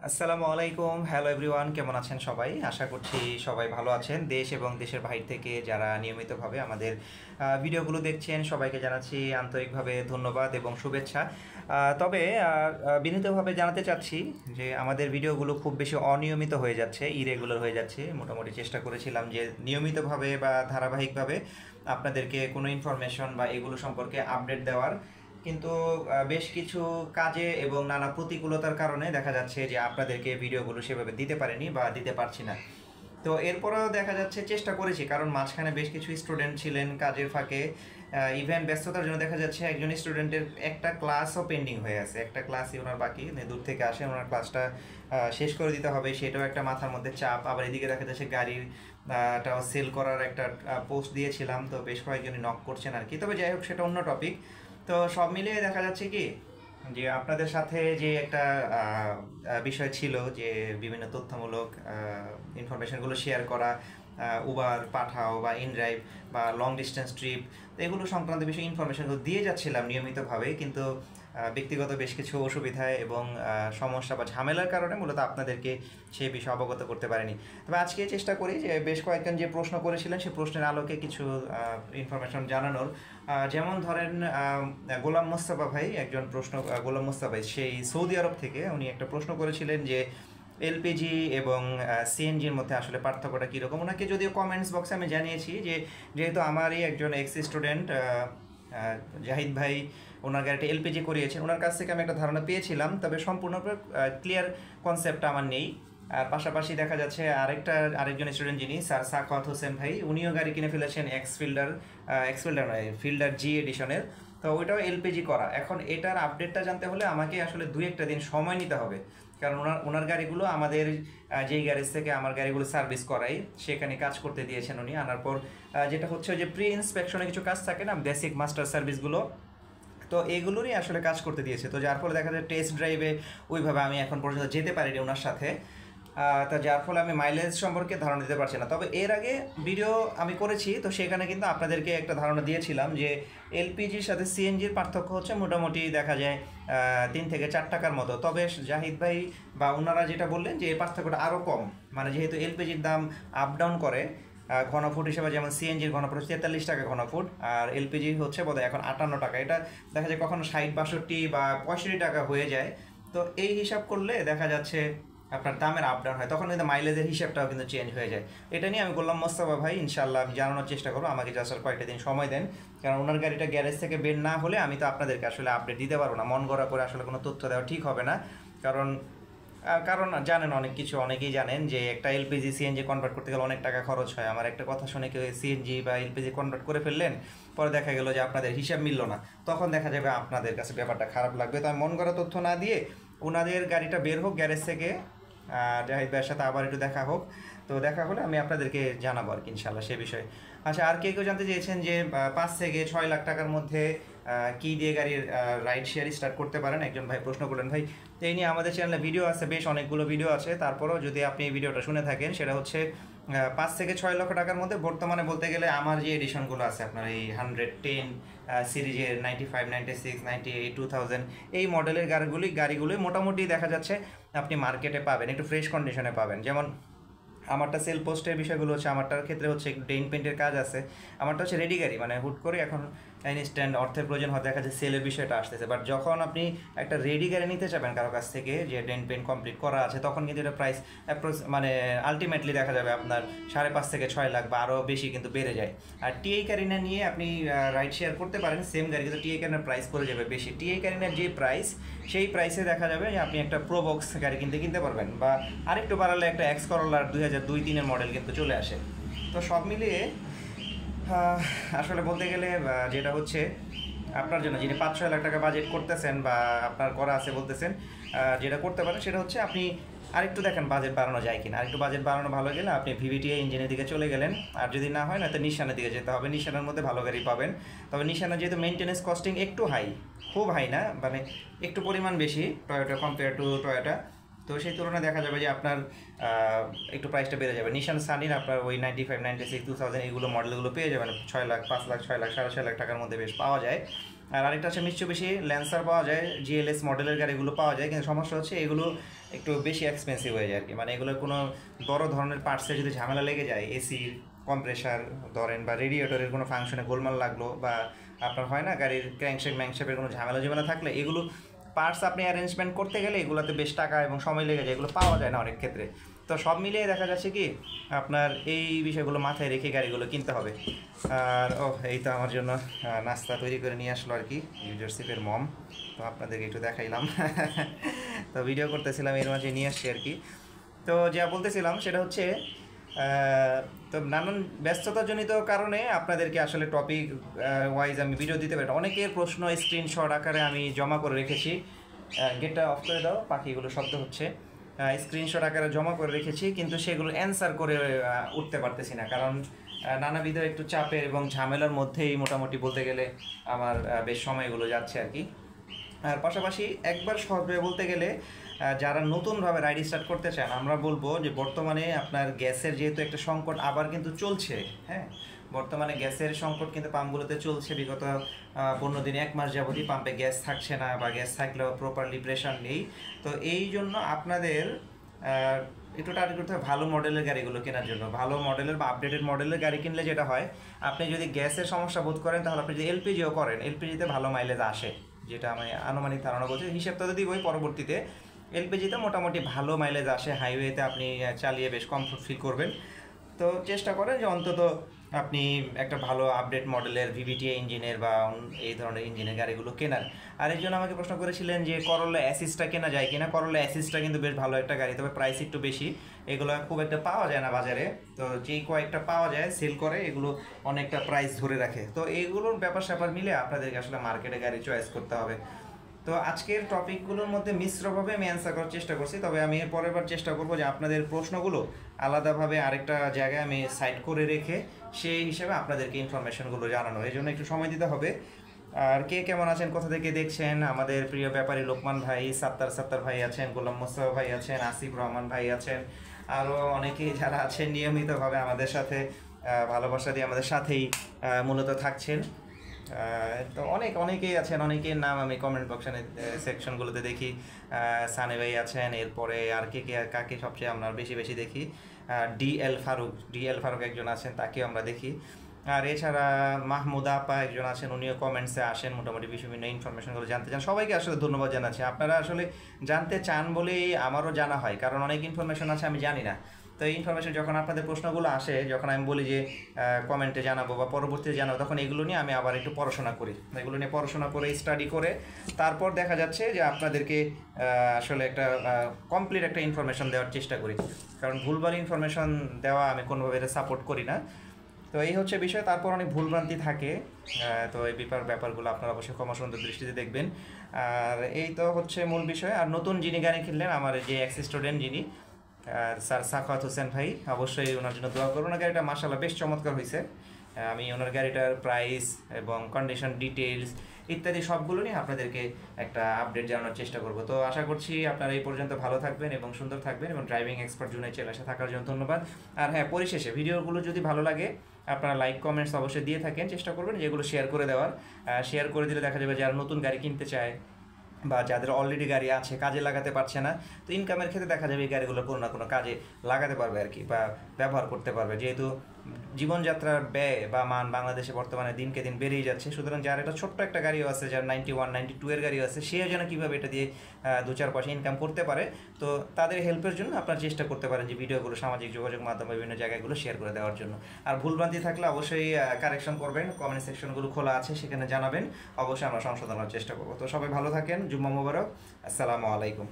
আসসালামু আলাইকুম, hello everyone, কেমন আছেন সবাই? আশা করছি সবাই ভালো আছেন। দেশ এবং দেশের বাহির থেকে যারা নিয়মিতভাবে আমাদের ভিডিওগুলো দেখছেন সবাইকে জানাচ্ছি আন্তরিকভাবে ধন্যবাদ এবং শুভেচ্ছা। তবে বিনীতভাবে জানাতে চাচ্ছি যে আমাদের ভিডিওগুলো খুব বেশি অনিয়মিত হয়ে যাচ্ছে, ইরেগুলার হয়ে যাচ্ছে। মোটামুটি চেষ্টা করেছিলাম যে নিয়মিতভাবে বা ধারাবাহিকভাবে আপনাদেরকে কোনো ইনফরমেশন বা এগুলো সম্পর্কে আপডেট দেওয়ার, কিন্তু বেশ কিছু কাজে এবং নানা প্রতিকূলতার কারণে দেখা যাচ্ছে যে আপনাদেরকে ভিডিওগুলো সেভাবে দিতে পারিনি বা দিতে পারছি না। তো এরপরেও দেখা যাচ্ছে চেষ্টা করেছি, কারণ মাঝখানে বেশ কিছু স্টুডেন্ট ছিলেন কাজের ফাঁকে। ইভেন ব্যস্ততার জন্য দেখা যাচ্ছে একজন স্টুডেন্টের একটা ক্লাসও পেন্ডিং হয়ে আছে, একটা ক্লাসই ওনার বাকি, দূর থেকে আসেন, ওনার ক্লাসটা শেষ করে দিতে হবে, সেটাও একটা মাথার মধ্যে চাপ। আবার এদিকে দেখা যাচ্ছে গাড়ির টাও সেল করার একটা পোস্ট দিয়েছিলাম, তো বেশ কয়েকজনই নক করছেন আর কি। তবে যাই হোক, সেটা অন্য টপিক। তো সব মিলিয়ে দেখা যাচ্ছে কি যে আপনাদের সাথে যে একটা বিষয় ছিল যে বিভিন্ন তথ্যমূলক ইনফরমেশনগুলো শেয়ার করা, উবার পাঠাও বা ইনড্রাইভ বা লং ডিস্টেন্স ট্রিপ, এগুলো সংক্রান্ত বিষয়ে ইনফরমেশনগুলো দিয়ে যাচ্ছিলাম নিয়মিতভাবে, কিন্তু ব্যক্তিগত বেশ কিছু অসুবিধায় এবং সমস্যা বা ঝামেলার কারণে মূলত আপনাদেরকে সেই বিষয়ে অবগত করতে পারিনি। তবে আজকে চেষ্টা করি যে বেশ কয়েকজন যে প্রশ্ন করেছিলেন সেই প্রশ্নের আলোকে কিছু ইনফরমেশন জানানোর। যেমন ধরেন, গোলাম মোস্তফা ভাই একজন প্রশ্ন, গোলাম মোস্তফা ভাই সেই সৌদি আরব থেকে উনি একটা প্রশ্ন করেছিলেন যে এলপিজি এবং সিএনজির মধ্যে আসলে পার্থক্যটা কীরকম। ওনাকে যদিও কমেন্টস বক্সে আমি জানিয়েছি যে যেহেতু আমারই একজন এক্স স্টুডেন্ট জাহিদ ভাই ওনার গাড়িটা এলপিজি করিয়েছেন, ওনার কাছ থেকে আমি একটা ধারণা পেয়েছিলাম, তবে সম্পূর্ণরূপে ক্লিয়ার কনসেপ্টটা আমার নেই। আর পাশাপাশি দেখা যাচ্ছে আরেকজন স্টুডেন্ট যিনি স্যার সাখাওয়াত হোসেন ভাই, উনিও গাড়ি কিনে ফেলেছেন এক্স ফিল্ডার নয়, ফিল্ডার জি এডিশনের। তো ওইটাও এলপিজি করা। এখন এটার আপডেটটা জানতে হলে আমাকে আসলে দুই একটা দিন সময় নিতে হবে, কারণ ওনার গাড়িগুলো আমাদের যেই গ্যারেজ থেকে আমার গাড়িগুলো সার্ভিস করাই সেখানে কাজ করতে দিয়েছেন উনি। আনার পর যেটা হচ্ছে যে প্রি ইন্সপেকশনে কিছু কাজ থাকে না, বেসিক মাস্টার সার্ভিসগুলো, তো এগুলোরই আসলে কাজ করতে দিয়েছে। তো যার ফলে দেখা যায় টেস্ট ড্রাইভে ওইভাবে আমি এখন পর্যন্ত যেতে পারিনি ওনার সাথে। তা যার ফলে আমি মাইলেজ সম্পর্কে ধারণা দিতে পারছি না। তবে এর আগে ভিডিও আমি করেছি, তো সেখানে কিন্তু আপনাদেরকে একটা ধারণা দিয়েছিলাম যে এলপিজির সাথে সিএনজির পার্থক্য হচ্ছে মোটামুটি দেখা যায় 3 থেকে 4 টাকার মতো। তবে জাহিদ ভাই বা ওনারা যেটা বললেন যে এই পার্থক্যটা আরও কম, মানে যেহেতু এলপিজির দাম আপ ডাউন করে ঘনফুট হিসেবে, যেমন সিএনজির ঘনফুট 43 টাকা ঘনফুট, আর এলপিজি হচ্ছে বোধহয় এখন 58 টাকা। এটা দেখা যায় কখনো 60, 62 বা 65 টাকা হয়ে যায়। তো এই হিসাব করলে দেখা যাচ্ছে আপনার দামের আপ ডাউন হয়, তখন কিন্তু মাইলেজের হিসাবটাও কিন্তু চেঞ্জ হয়ে যায়। এটা নিয়ে আমি বললাম মোস্তফা ভাই ইনশাল্লাহ আমি জানানোর চেষ্টা করবো, আমাকে জাস্ট আর কয়েকটা দিন সময় দেন, কারণ ওনার গাড়িটা গ্যারেজ থেকে বের না হলে আমি তো আপনাদেরকে আসলে আপডেট দিতে পারবো না। মন গড়া করে আসলে কোনো তথ্য দেওয়া ঠিক হবে না, কারণ কারণ জানেন অনেক কিছু, অনেকেই জানেন যে একটা এলপিজি সিএনজি কনভার্ট করতে গেলে অনেক টাকা খরচ হয়। আমার একটা কথা শুনে কেউ সিএনজি বা এলপিজি কনভার্ট করে ফেললেন, পরে দেখা গেলো যে আপনাদের হিসাব মিলল না, তখন দেখা যাবে আপনাদের কাছে ব্যাপারটা খারাপ লাগবে। তো আমি মন গড়া তথ্য না দিয়ে ওনাদের গাড়িটা বের হোক গ্যারেজ থেকে, জাহিদ ভাইয়ের সাথে আবার একটু দেখা হোক, তো দেখা হলে আমি আপনাদেরকে জানাবো আর কি ইনশাল্লাহ সে বিষয়ে। আচ্ছা, আর কেউ জানতে চেয়েছেন যে 5 থেকে 6 লাখ টাকার মধ্যে কী দিয়ে গাড়ির রাইড শেয়ার স্টার্ট করতে পারেন, একজন ভাই প্রশ্ন করলেন। ভাই, তো এই নিয়ে আমাদের চ্যানেলে ভিডিও আছে, বেশ অনেকগুলো ভিডিও আছে। তারপরেও যদি আপনি এই ভিডিওটা শুনে থাকেন, সেটা হচ্ছে 5 থেকে 6 লক্ষ টাকার মধ্যে বর্তমানে বলতে গেলে আমার যে এডিশনগুলো আছে আপনার এই 110 সিরিজের, 95, 96, 98, 2000 এই মডেলের গাড়িগুলোই মোটামুটি দেখা যাচ্ছে আপনি মার্কেটে পাবেন, একটু ফ্রেশ কন্ডিশনে পাবেন। যেমন আমারটা সেল পোস্টের বিষয়গুলো হচ্ছে, আমারটার ক্ষেত্রে হচ্ছে একটু ডেইন পেন্টের কাজ আছে। আমারটা হচ্ছে রেডি গাড়ি, মানে হুট করে এখন ইনস্ট্যান্ট অর্থের প্রয়োজন হয়, দেখা যাচ্ছে সেলের বিষয়টা আসতেছে। বাট যখন আপনি একটা রেডি গাড়ি নিতে চাবেন কারো কাছ থেকে যে ডেন পেন্ট কমপ্লিট করা আছে, তখন কিন্তু এটা প্রাইস মানে আলটিমেটলি দেখা যাবে আপনার 5.5 থেকে 6 লাখ বা আরও বেশি কিন্তু বেড়ে যায়। আর টিআই ক্যারিনা নিয়ে আপনি রাইড শেয়ার করতে পারেন সেম গাড়ি, কিন্তু টিআই ক্যারিনার প্রাইস পড়ে যাবে বেশি। টিআই ক্যারিনার যে প্রাইস, সেই প্রাইসে দেখা যাবে যে আপনি একটা প্রোবক্স গাড়ি কিনতে পারবেন, বা আরেকটু বাড়ালে একটা এক্স করোলার 2002-03-এর মডেল কিন্তু চলে আসে। তো সব মিলিয়ে আসলে বলতে গেলে যেটা হচ্ছে আপনার জন্য, যিনি 5-6 লাখ টাকা বাজেট করতেছেন বা আপনার করা আছে বলতেছেন, যেটা করতে পারেন সেটা হচ্ছে আপনি আরেকটু দেখেন বাজেট বাড়ানো যায় কিনা। আরেকটু বাজেট বাড়ানো ভালো গেলে আপনি ভিভিটিআই ইঞ্জিনের দিকে চলে গেলেন, আর যদি না হয় না তো নিশানের দিকে যেতে হবে। নিশানের মধ্যে ভালো গাড়ি পাবেন, তবে নিশানের যেহেতু মেনটেন্যান্স কস্টিং একটু হাই, খুব হাই না, মানে একটু পরিমাণ বেশি টয়োটা কম্পেয়ার টু টয়োটা, তো সেই তুলনায় দেখা যাবে যে আপনার একটু প্রাইসটা বেড়ে যাবে। নিশান সানির আপনার ওই 95, 96, 2000 এইগুলো মডেলগুলো পেয়ে যাবেন 6 লাখ, 5 লাখ, 6 লাখ, 6.5 লাখ টাকার মধ্যে বেশ পাওয়া যায়। আর আরেকটা আছে মিৎসুবিশি ল্যান্সার পাওয়া যায়, জিএলএস মডেলের গাড়িগুলো পাওয়া যায়, কিন্তু সমস্যা হচ্ছে এগুলো একটু বেশি এক্সপেন্সিভ হয়ে যায় আর কি। মানে এগুলোর কোনো বড় ধরনের পার্টসে যদি ঝামেলা লেগে যায়, এসির কম্প্রেসার ধরেন বা রেডিয়েটরের কোনো ফাংশনে গোলমাল লাগলো, বা আপনার হয় না গাড়ির ক্র্যাঙ্কশেপ ম্যাংশেপের কোনো ঝামেলা থাকলে, এগুলো পার্টস আপনি অ্যারেঞ্জমেন্ট করতে গেলে এগুলোতে বেশ টাকা এবং সময় লেগে যায়, এগুলো পাওয়া যায় না অনেক ক্ষেত্রে। তো সব মিলিয়ে দেখা যাচ্ছে কি আপনার এই বিষয়গুলো মাথায় রেখে গাড়িগুলো কিনতে হবে। আর এই তো আমার জন্য নাস্তা তৈরি করে নিয়ে আসলো আর কি ইউজারশিপের মম, তো আপনাদেরকে একটু দেখাইলাম। তো ভিডিও করতেছিলাম এর মাঝে নিয়ে আসছি আর কি। তো যা বলতেছিলাম সেটা হচ্ছে তো নানান ব্যস্ততাজনিত কারণে আপনাদেরকে আসলে টপিক ওয়াইজ আমি ভিডিও দিতে পারি। অনেকের প্রশ্ন স্ক্রিনশট আকারে আমি জমা করে রেখেছি, গেটটা অফ করে দাও, পাখিগুলো শব্দ হচ্ছে। স্ক্রিনশট আকারে জমা করে রেখেছি, কিন্তু সেগুলো অ্যান্সার করে উঠতে পারতেছি না, কারণ নানাবিধ একটু চাপের এবং ঝামেলার মধ্যেই মোটামুটি বলতে গেলে আমার বেশ সময়গুলো যাচ্ছে আর কি। আর পাশাপাশি একবার সহজভাবে বলতে গেলে যারা নতুনভাবে রাইড স্টার্ট করতে চান, আমরা বলবো যে বর্তমানে আপনার গ্যাসের যেহেতু একটা সংকট আবার কিন্তু চলছে, হ্যাঁ বর্তমানে গ্যাসের সংকট কিন্তু পাম্পগুলোতে চলছে। বিগত 15 দিন 1 মাস যাবতই পাম্পে গ্যাস থাকছে না, বা গ্যাস থাকলেও প্রপারলি প্রেশার নেই। তো এই জন্য আপনাদের একটু টার্গেট করতে হবে ভালো মডেলের গাড়িগুলো কেনার জন্য। ভালো মডেলের বা আপডেটেড মডেলের গাড়ি কিনলে যেটা হয়, আপনি যদি গ্যাসের সমস্যা বোধ করেন, তাহলে আপনি যদি এলপিজিও করেন, এলপিজিতে ভালো মাইলেজ আসে, যেটা আমি আনুমানিক ধারণা করছি। হিসেবটা তো দিবই পরবর্তীতে। এলপিজিতে মোটামুটি ভালো মাইলেজ আসে, হাইওয়েতে আপনি চালিয়ে বেশ কমফোর্ট ফিল করবেন। তো চেষ্টা করেন যে অন্তত আপনি একটা ভালো আপডেট মডেলের ভিভিটিআই ইঞ্জিনের বা এই ধরনের ইঞ্জিনের গাড়িগুলো কেনার। আর এই জন্য আমাকে প্রশ্ন করেছিলেন যে করোলা অ্যাসিসটা কেনা যায় কিনা। করোলা অ্যাসিসটা কিন্তু বেশ ভালো একটা গাড়ি, তবে প্রাইস একটু বেশি, এগুলো খুব একটা পাওয়া যায় না বাজারে। তো যেই কয়েকটা পাওয়া যায় সেল করে, এগুলো অনেকটা প্রাইস ধরে রাখে। তো এইগুলোর ব্যাপার স্যাপার মিলে আপনাদেরকে আসলে মার্কেটে গাড়ি চয়েস করতে হবে। তো আজকের টপিকগুলোর মধ্যে মিশ্রভাবে আমি অ্যান্সার করার চেষ্টা করছি, তবে আমি এর পরের বার চেষ্টা করবো যে আপনাদের প্রশ্নগুলো আলাদাভাবে আরেকটা জায়গায় আমি সাইড করে রেখে সেই হিসেবে আপনাদেরকে ইনফরমেশনগুলো জানানো। এই জন্য একটু সময় দিতে হবে। আর কে কেমন আছেন, কোথা থেকে দেখছেন, আমাদের প্রিয় ব্যাপারী লোকমান ভাই, সাত্তার ভাই আছেন, গোলাম মোস্তফা ভাই আছেন, আসিফ রহমান ভাই আছেন, আরও অনেকেই যারা আছেন নিয়মিতভাবে আমাদের সাথে ভালোবাসা দিয়ে আমাদের সাথেই মূলত থাকছেন। তো অনেকেই আছেন, অনেকের নাম আমি কমেন্ট বক্সে সেকশনগুলোতে দেখি। সানি ভাই আছেন, এরপরে আর কাকে সবচেয়ে আমরা বেশি দেখি, ডিএল ফারুক একজন আছেন, তাকেও আমরা দেখি। আর এছাড়া মাহমুদা আপা একজন আছেন, উনিও কমেন্টসে আসেন, মোটামুটি বিভিন্ন ইনফরমেশনগুলো জানতে চান। সবাইকে আসলে ধন্যবাদ জানাচ্ছি, আপনারা আসলে জানতে চান বলেই আমারও জানা হয়, কারণ অনেক ইনফরমেশন আছে আমি জানি না। তো এই ইনফরমেশন যখন আপনাদের প্রশ্নগুলো আসে, যখন আমি বলি যে কমেন্টে জানাবো বা পরবর্তীতে জানাবো, তখন এগুলো নিয়ে আমি আবার একটু পড়াশোনা করি। এগুলো নিয়ে পড়াশোনা করে স্টাডি করে তারপর দেখা যাচ্ছে যে আপনাদেরকে আসলে একটা কমপ্লিট একটা ইনফরমেশন দেওয়ার চেষ্টা করি, কারণ ভুলভাল ইনফরমেশন দেওয়া আমি কোনোভাবে এটা সাপোর্ট করি না। তো এই হচ্ছে বিষয়। তারপর অনেক ভুলভ্রান্তি থাকে, তো এই ব্যাপারগুলো আপনারা অবশ্যই ক্ষমাসুন্দর দৃষ্টিতে দেখবেন। আর এই তো হচ্ছে মূল বিষয়। আর নতুন যিনি গাড়ি কিনলেন, আমার যে এক্স স্টুডেন্ট যিনি স্যার সাখাওয়াত হোসেন ভাই, অবশ্যই ওনার জন্য দোয়া করুন। ওনার গাড়িটা মাশাআল্লাহ বেশ চমৎকার হয়েছে। আমি ওনার গাড়িটার প্রাইস এবং কন্ডিশন ডিটেলস ইত্যাদি সবগুলো নিয়ে আপনাদেরকে একটা আপডেট জানানোর চেষ্টা করব। তো আশা করছি আপনারা এই পর্যন্ত ভালো থাকবেন এবং সুন্দর থাকবেন, এবং ড্রাইভিং এক্সপার্ট জুনের চ্যানেলে থাকার জন্য ধন্যবাদ। আর হ্যাঁ, পরিশেষে ভিডিওগুলো যদি ভালো লাগে আপনারা লাইক কমেন্টস অবশ্যই দিয়ে থাকেন, চেষ্টা করবেন যেগুলো শেয়ার করে দেওয়ার। শেয়ার করে দিলে দেখা যাবে যারা নতুন গাড়ি কিনতে চায় বা যাদের অলরেডি গাড়ি আছে কাজে লাগাতে পারছে না, তো ইনকামের ক্ষেত্রে দেখা যাবে এই গাড়িগুলো কোনো না কোনো কাজে লাগাতে পারবে আর কি, বা ব্যবহার করতে পারবে। যেহেতু জীবনযাত্রার ব্যয় বা মান বাংলাদেশে বর্তমানে দিনকে দিন বেড়েই যাচ্ছে, সুতরাং যার এটা ছোট্ট একটা গাড়িও আছে, যার 91 92 এর গাড়িও আছে, সেও যেন কীভাবে এটা দিয়ে 2-4 পয়সা ইনকাম করতে পারে, তো তাদের হেল্পের জন্য আপনারা চেষ্টা করতে পারেন যে ভিডিওগুলো সামাজিক যোগাযোগ মাধ্যমে বিভিন্ন জায়গাগুলো শেয়ার করে দেওয়ার জন্য। আর ভুলভ্রান্তি থাকলে অবশ্যই কারেকশন করবেন, কমেন্ট সেকশনগুলো খোলা আছে, সেখানে জানাবেন, অবশ্যই আমরা সংশোধনের চেষ্টা করবো। তো সবাই ভালো থাকেন, জুম্মা মোবারক, আসসালামু আলাইকুম।